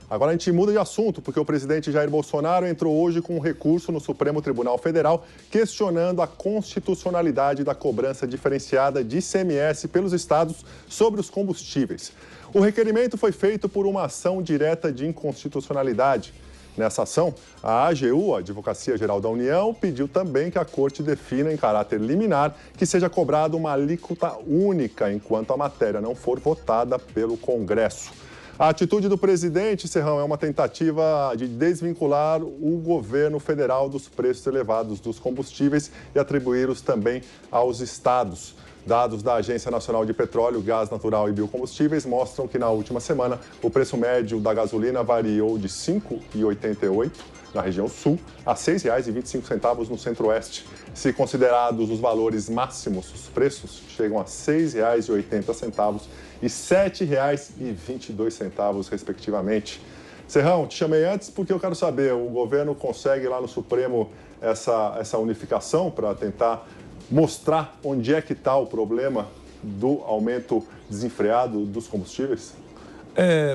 Agora a gente muda de assunto, porque o presidente Jair Bolsonaro entrou hoje com um recurso no Supremo Tribunal Federal questionando a constitucionalidade da cobrança diferenciada de ICMS pelos estados sobre os combustíveis. O requerimento foi feito por uma ação direta de inconstitucionalidade. Nessa ação, a AGU, a Advocacia Geral da União, pediu também que a Corte defina em caráter liminar que seja cobrada uma alíquota única enquanto a matéria não for votada pelo Congresso. A atitude do presidente, Serrão, é uma tentativa de desvincular o governo federal dos preços elevados dos combustíveis e atribuí-los também aos estados. Dados da Agência Nacional de Petróleo, Gás Natural e Biocombustíveis mostram que na última semana o preço médio da gasolina variou de R$ 5,88 na região sul a R$ 6,25 no centro-oeste. Se considerados os valores máximos, os preços chegam a R$ 6,80 e R$ 7,22, respectivamente. Serrão, te chamei antes porque eu quero saber, o governo consegue lá no Supremo essa unificação para tentar mostrar onde é que está o problema do aumento desenfreado dos combustíveis?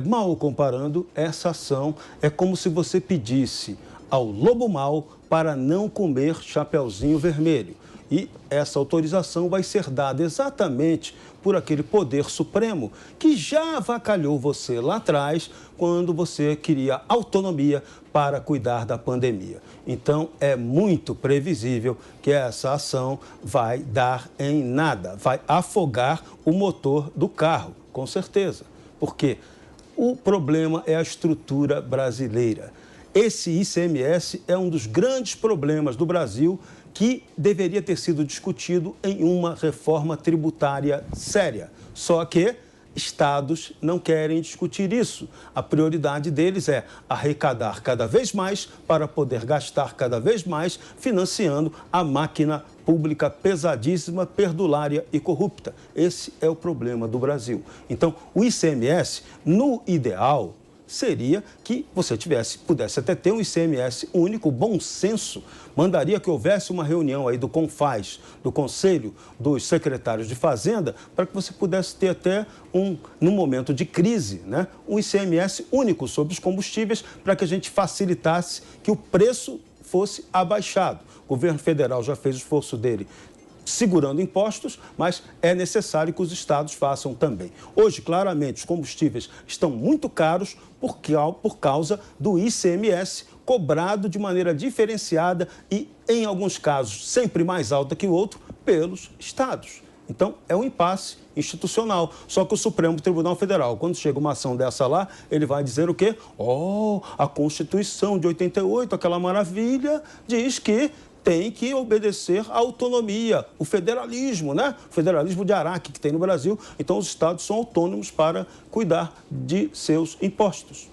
Mal comparando, essa ação é como se você pedisse ao lobo mau para não comer Chapeuzinho Vermelho. E essa autorização vai ser dada exatamente por aquele poder supremo que já avacalhou você lá atrás quando você queria autonomia para cuidar da pandemia. Então, é muito previsível que essa ação vai dar em nada, vai afogar o motor do carro, com certeza. Porque o problema é a estrutura brasileira. Esse ICMS é um dos grandes problemas do Brasil que deveria ter sido discutido em uma reforma tributária séria. Só que estados não querem discutir isso. A prioridade deles é arrecadar cada vez mais para poder gastar cada vez mais, financiando a máquina pública pesadíssima, perdulária e corrupta. Esse é o problema do Brasil. Então, o ICMS, no ideal, seria que você pudesse até ter um ICMS único, bom senso, mandaria que houvesse uma reunião aí do CONFAZ, do Conselho dos Secretários de Fazenda, para que você pudesse ter até num momento de crise, né, um ICMS único sobre os combustíveis, para que a gente facilitasse que o preço fosse abaixado. O governo federal já fez o esforço dele segurando impostos, mas é necessário que os estados façam também. Hoje, claramente, os combustíveis estão muito caros por causa do ICMS cobrado de maneira diferenciada e, em alguns casos, sempre mais alta que o outro, pelos estados. Então, é um impasse institucional. Só que o Supremo Tribunal Federal, quando chega uma ação dessa lá, ele vai dizer o quê? A Constituição de 88, aquela maravilha, diz que tem que obedecer à autonomia, o federalismo, né? O federalismo de Araque que tem no Brasil. Então, os estados são autônomos para cuidar de seus impostos.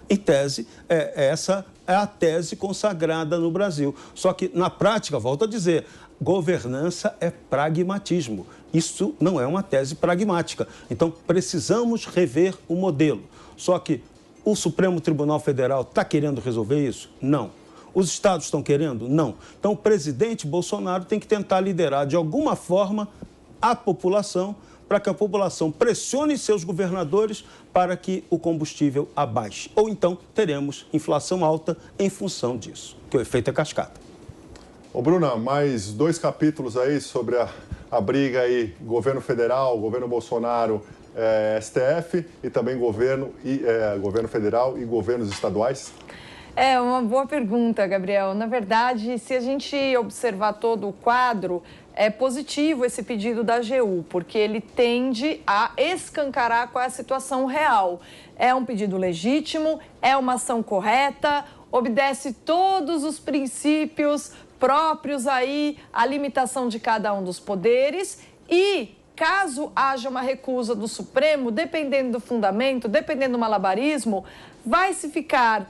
Em tese, essa é a tese consagrada no Brasil. Só que, na prática, volto a dizer, governança é pragmatismo. Isso não é uma tese pragmática. Então, precisamos rever o modelo. Só que o Supremo Tribunal Federal está querendo resolver isso? Não. Os estados estão querendo? Não. Então, o presidente Bolsonaro tem que tentar liderar de alguma forma a população para que a população pressione seus governadores para que o combustível abaixe. Ou então teremos inflação alta em função disso, que o efeito é cascata. Ô, Bruna, mais 2 capítulos aí sobre a briga aí, governo federal, governo Bolsonaro, STF e também governo federal e governos estaduais? É uma boa pergunta, Gabriel. Na verdade, se a gente observar todo o quadro, é positivo esse pedido da AGU, porque ele tende a escancarar qual é a situação real. É um pedido legítimo, é uma ação correta, obedece todos os princípios próprios aí, a limitação de cada um dos poderes e, caso haja uma recusa do Supremo, dependendo do fundamento, dependendo do malabarismo, vai ficar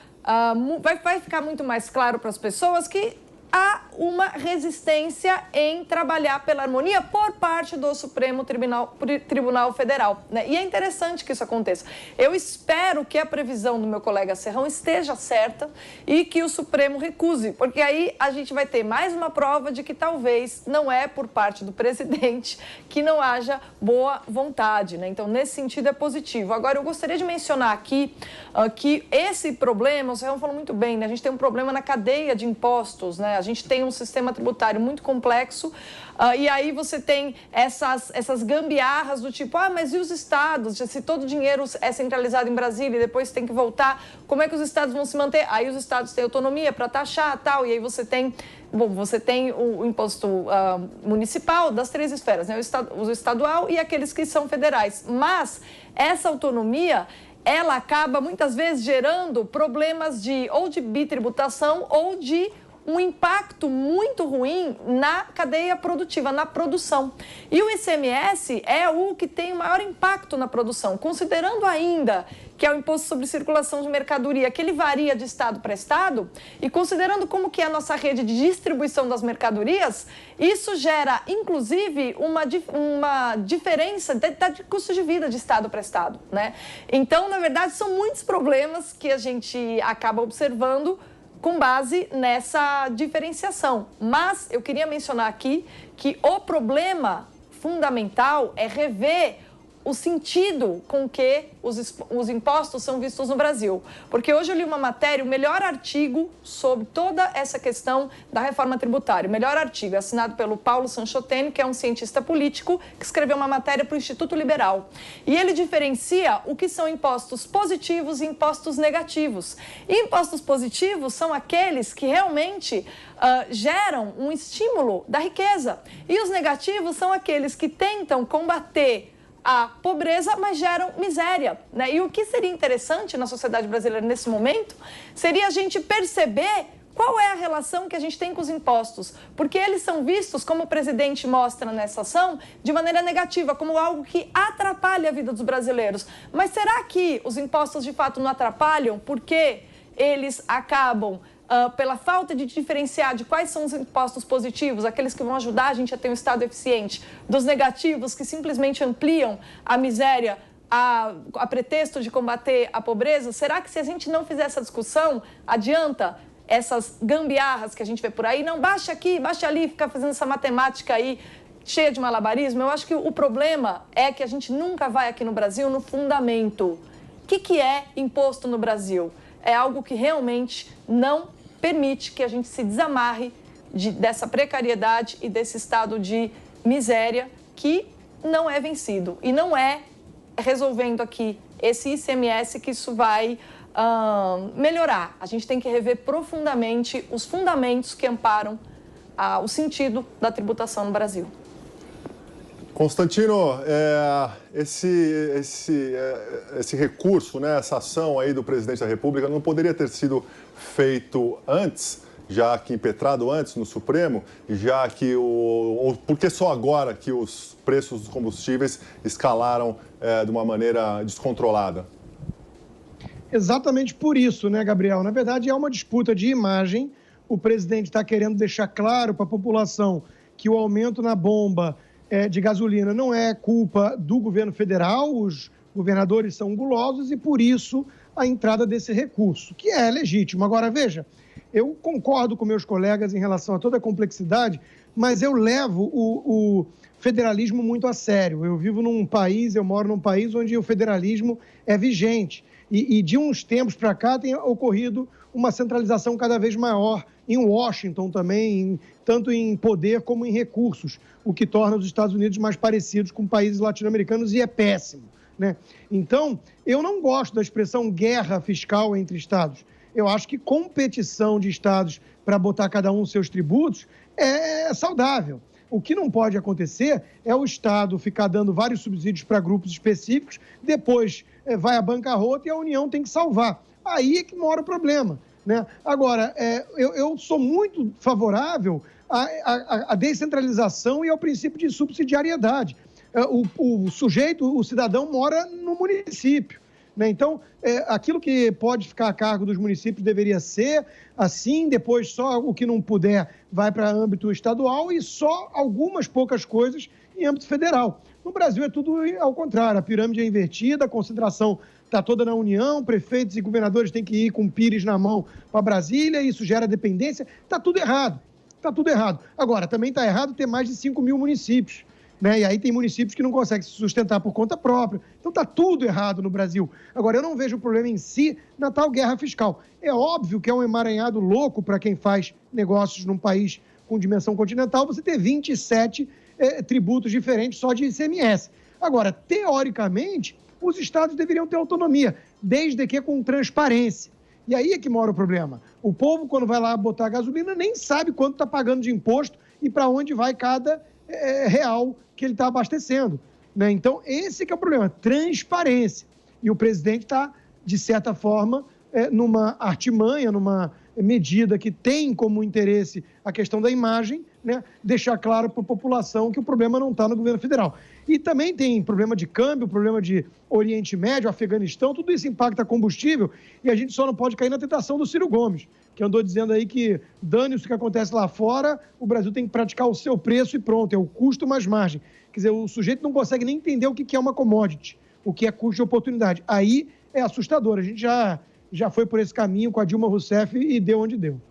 muito mais claro para as pessoas que há uma resistência em trabalhar pela harmonia por parte do Supremo Tribunal Federal, né? E é interessante que isso aconteça. Eu espero que a previsão do meu colega Serrão esteja certa e que o Supremo recuse, porque aí a gente vai ter mais uma prova de que talvez não é por parte do presidente que não haja boa vontade, né? Então, nesse sentido, é positivo. Agora, eu gostaria de mencionar aqui que esse problema, o Serrão falou muito bem, né? A gente tem um problema na cadeia de impostos, né? A gente tem um sistema tributário muito complexo e aí você tem essas gambiarras do tipo, mas e os estados? Se todo o dinheiro é centralizado em Brasília e depois tem que voltar, como é que os estados vão se manter? Aí os estados têm autonomia para taxar e tal, e aí você tem o imposto municipal das 3 esferas, né? O estadual e aqueles que são federais. Mas essa autonomia, ela acaba muitas vezes gerando problemas ou de bitributação ou de um impacto muito ruim na cadeia produtiva, na produção. E o ICMS é o que tem o maior impacto na produção, considerando ainda que é o imposto sobre circulação de mercadoria, que ele varia de estado para estado, e considerando como que é a nossa rede de distribuição das mercadorias, isso gera, inclusive, uma diferença de custo de vida de estado para estado, né? Então, na verdade, são muitos problemas que a gente acaba observando com base nessa diferenciação. Mas eu queria mencionar aqui que o problema fundamental é rever o sentido com que os impostos são vistos no Brasil. Porque hoje eu li uma matéria, o melhor artigo sobre toda essa questão da reforma tributária. O melhor artigo é assinado pelo Paulo Sanchotene, que é um cientista político, que escreveu uma matéria para o Instituto Liberal. E ele diferencia o que são impostos positivos e impostos negativos. E impostos positivos são aqueles que realmente geram um estímulo da riqueza. E os negativos são aqueles que tentam combater a pobreza, mas geram miséria, né? E o que seria interessante na sociedade brasileira nesse momento seria a gente perceber qual é a relação que a gente tem com os impostos, porque eles são vistos, como o presidente mostra nessa ação, de maneira negativa, como algo que atrapalha a vida dos brasileiros. Mas será que os impostos de fato não atrapalham porque eles acabam pela falta de diferenciar de quais são os impostos positivos, aqueles que vão ajudar a gente a ter um Estado eficiente, dos negativos que simplesmente ampliam a miséria a pretexto de combater a pobreza? Será que se a gente não fizer essa discussão, adianta essas gambiarras que a gente vê por aí? Não, baixa aqui, baixa ali, ficar fazendo essa matemática aí cheia de malabarismo. Eu acho que o problema é que a gente nunca vai aqui no Brasil no fundamento. O que é imposto no Brasil? É algo que realmente não permite que a gente se desamarre dessa precariedade e desse estado de miséria que não é vencido. E não é resolvendo aqui esse ICMS que isso vai melhorar. A gente tem que rever profundamente os fundamentos que amparam o sentido da tributação no Brasil. Constantino, esse recurso, né, essa ação aí do presidente da República não poderia ter sido feito antes, já que impetrado antes no Supremo, já que por que só agora que os preços dos combustíveis escalaram de uma maneira descontrolada? Exatamente por isso, né, Gabriel? Na verdade, é uma disputa de imagem. O presidente está querendo deixar claro para a população que o aumento na bomba de gasolina não é culpa do governo federal, os governadores são gulosos e, por isso, a entrada desse recurso, que é legítimo. Agora, veja, eu concordo com meus colegas em relação a toda a complexidade, mas eu levo o federalismo muito a sério. Eu moro num país onde o federalismo é vigente e de uns tempos para cá tem ocorrido uma centralização cada vez maior em Washington também, tanto em poder como em recursos, o que torna os Estados Unidos mais parecidos com países latino-americanos e é péssimo, né? Então, eu não gosto da expressão guerra fiscal entre estados. Eu acho que competição de estados para botar cada um os seus tributos é saudável. O que não pode acontecer é o Estado ficar dando vários subsídios para grupos específicos, depois vai à bancarrota e a União tem que salvar. Aí é que mora o problema, né? Agora, eu sou muito favorável à descentralização e ao princípio de subsidiariedade. O sujeito, o cidadão, mora no município. né? Então, aquilo que pode ficar a cargo dos municípios deveria ser assim, depois só o que não puder vai para âmbito estadual e só algumas poucas coisas em âmbito federal. No Brasil é tudo ao contrário, a pirâmide é invertida, a concentração está toda na União, prefeitos e governadores têm que ir com o pires na mão para Brasília, isso gera dependência, está tudo errado, está tudo errado. Agora, também está errado ter mais de 5 mil municípios, né? E aí tem municípios que não conseguem se sustentar por conta própria, então está tudo errado no Brasil. Agora, eu não vejo o problema em si na tal guerra fiscal. É óbvio que é um emaranhado louco para quem faz negócios num país com dimensão continental, você ter 27 tributos diferentes só de ICMS. Agora, teoricamente, os estados deveriam ter autonomia, desde que com transparência. E aí é que mora o problema. O povo, quando vai lá botar gasolina, nem sabe quanto está pagando de imposto e para onde vai cada real que ele está abastecendo, né? Então, esse que é o problema, transparência. E o presidente está, de certa forma, numa artimanha, numa medida que tem como interesse a questão da imagem, né? Deixar claro para a população que o problema não está no governo federal. E também tem problema de câmbio, problema de Oriente Médio, Afeganistão, tudo isso impacta combustível e a gente só não pode cair na tentação do Ciro Gomes, que andou dizendo aí que dane-se o que acontece lá fora, o Brasil tem que praticar o seu preço e pronto, é o custo mais margem. Quer dizer, o sujeito não consegue nem entender o que é uma commodity, o que é custo de oportunidade. Aí é assustador, a gente já foi por esse caminho com a Dilma Rousseff e deu onde deu.